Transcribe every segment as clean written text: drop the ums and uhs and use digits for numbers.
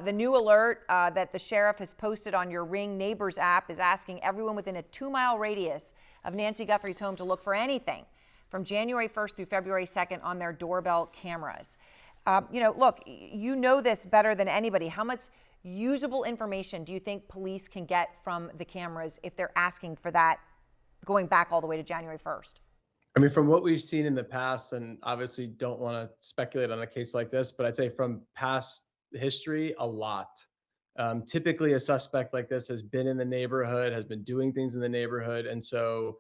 The new alert that the sheriff has posted on your Ring Neighbors app is asking everyone within a 2-mile radius of Nancy Guthrie's home to look for anything from January 1st through February 2nd on their doorbell cameras. Look, you know this better than anybody. How much usable information do you think police can get from the cameras if they're asking for that going back all the way to January 1st? I mean, from what we've seen in the past, and obviously don't want to speculate on a case like this, but I'd say from past history, a lot. Typically, a suspect like this has been in the neighborhood, has been doing things in the neighborhood, and so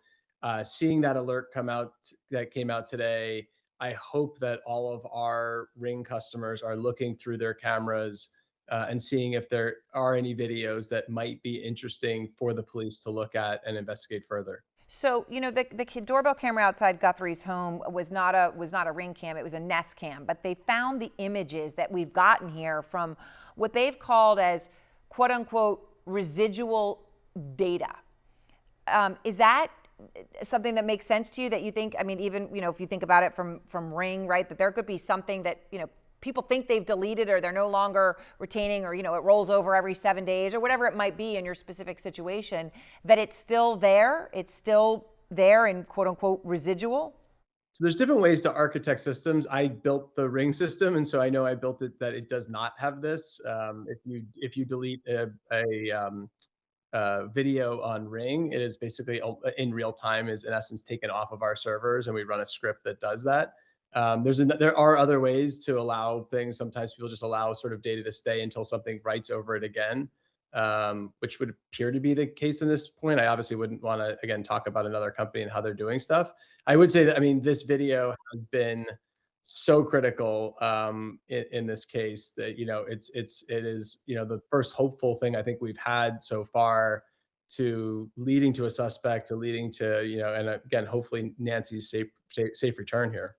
seeing that alert come out that came out today, I hope that all of our Ring customers are looking through their cameras and seeing if there are any videos that might be interesting for the police to look at and investigate further. So, the doorbell camera outside Guthrie's home was not a Ring cam, it was a Nest cam, but they found the images that we've gotten here from what they've called as quote unquote residual data. Is that something that makes sense to you, that you think, I mean, even, if you think about it from Ring, right, that there could be something that, people think they've deleted or they're no longer retaining, or, it rolls over every 7 days or whatever it might be in your specific situation, that it's still there in quote unquote residual? So there's different ways to architect systems. I built the Ring system, and so I know I built it that it does not have this. If you delete a video on Ring, it is basically in real time is in essence taken off of our servers, and we run a script that does that. There are other ways to allow things. Sometimes people just allow sort of data to stay until something writes over it again, which would appear to be the case in this point. I obviously wouldn't want to again talk about another company and how they're doing stuff. I would say that, I mean, this video has been so critical in this case that it is the first hopeful thing I think we've had so far, to leading to a suspect, to leading to and again hopefully Nancy's safe return here.